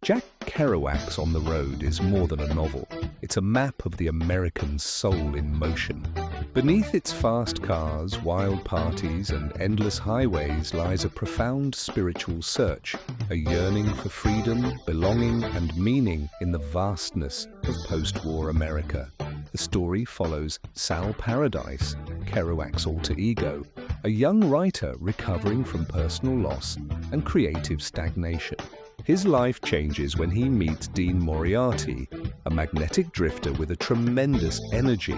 Jack Kerouac's On the Road is more than a novel. It's a map of the American soul in motion. Beneath its fast cars, wild parties, and endless highways lies a profound spiritual search, a yearning for freedom, belonging, and meaning in the vastness of post-war America. The story follows Sal Paradise, Kerouac's alter ego, a young writer recovering from personal loss and creative stagnation. His life changes when he meets Dean Moriarty, a magnetic drifter with a tremendous energy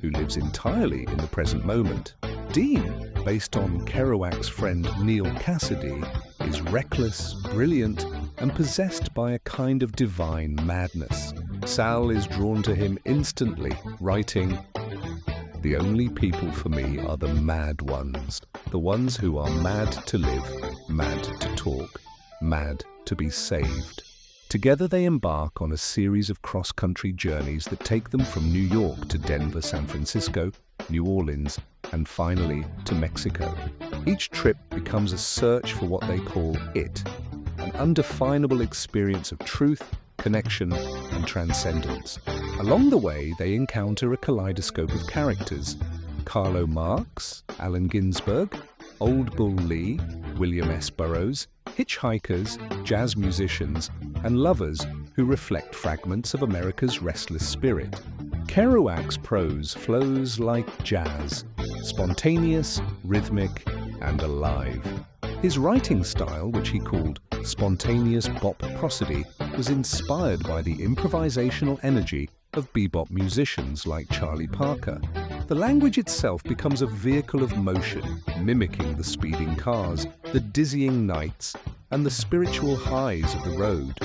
who lives entirely in the present moment. Dean, based on Kerouac's friend Neil Cassidy, is reckless, brilliant, and possessed by a kind of divine madness. Sal is drawn to him instantly, writing, "The only people for me are the mad ones, the ones who are mad to live, mad to talk, mad to be saved." Together they embark on a series of cross-country journeys that take them from New York to Denver, San Francisco, New Orleans, and finally to Mexico. Each trip becomes a search for what they call it, an undefinable experience of truth, connection, and transcendence. Along the way, they encounter a kaleidoscope of characters: Carlo Marx, Allen Ginsberg, Old Bull Lee, William S. Burroughs, hitchhikers, jazz musicians, and lovers who reflect fragments of America's restless spirit. Kerouac's prose flows like jazz, spontaneous, rhythmic, and alive. His writing style, which he called spontaneous bop prosody, was inspired by the improvisational energy of bebop musicians like Charlie Parker. The language itself becomes a vehicle of motion, mimicking the speeding cars, the dizzying nights, and the spiritual highs of the road.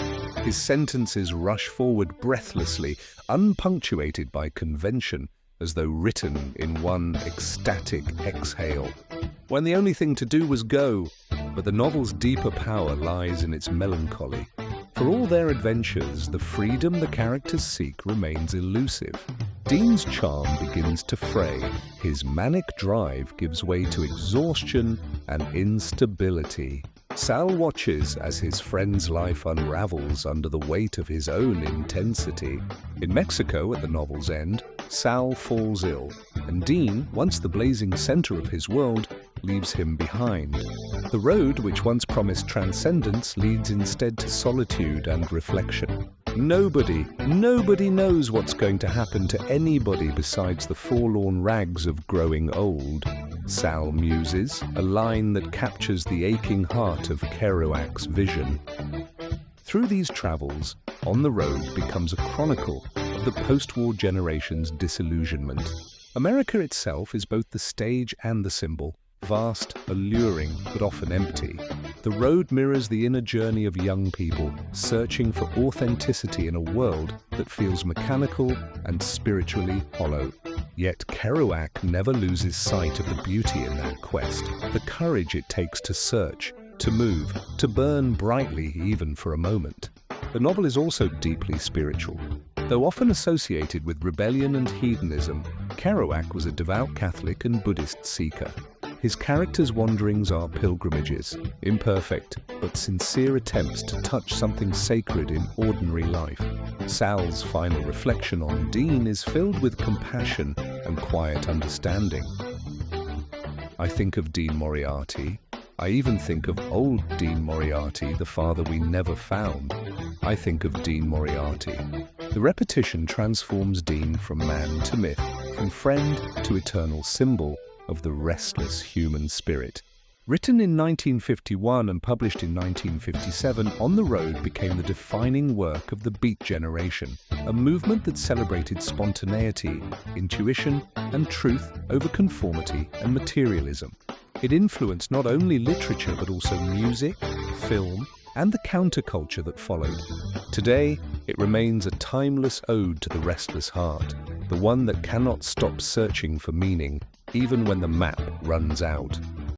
His sentences rush forward breathlessly, unpunctuated by convention, as though written in one ecstatic exhale, when the only thing to do was go. But the novel's deeper power lies in its melancholy. For all their adventures, the freedom the characters seek remains elusive. Dean's charm begins to fray. His manic drive gives way to exhaustion and instability. Sal watches as his friend's life unravels under the weight of his own intensity. In Mexico, at the novel's end, Sal falls ill, and Dean, once the blazing center of his world, leaves him behind. The road, which once promised transcendence, leads instead to solitude and reflection. Nobody knows what's going to happen to anybody besides the forlorn rags of growing old. Sal muses, a line that captures the aching heart of Kerouac's vision. Through these travels, On the Road becomes a chronicle of the post-war generation's disillusionment. America itself is both the stage and the symbol, vast, alluring, but often empty. The road mirrors the inner journey of young people searching for authenticity in a world that feels mechanical and spiritually hollow. Yet Kerouac never loses sight of the beauty in that quest, the courage it takes to search, to move, to burn brightly even for a moment. The novel is also deeply spiritual. Though often associated with rebellion and hedonism, Kerouac was a devout Catholic and Buddhist seeker. His characters' wanderings are pilgrimages, imperfect but sincere attempts to touch something sacred in ordinary life. Sal's final reflection on Dean is filled with compassion and quiet understanding. I think of Dean Moriarty. I even think of old Dean Moriarty, the father we never found. I think of Dean Moriarty. The repetition transforms Dean from man to myth, from friend to eternal symbol of the restless human spirit. Written in 1951 and published in 1957, On the Road became the defining work of the Beat Generation, a movement that celebrated spontaneity, intuition, and truth over conformity and materialism. It influenced not only literature but also music, film, and the counterculture that followed. Today, it remains a timeless ode to the restless heart, the one that cannot stop searching for meaning, even when the map runs out.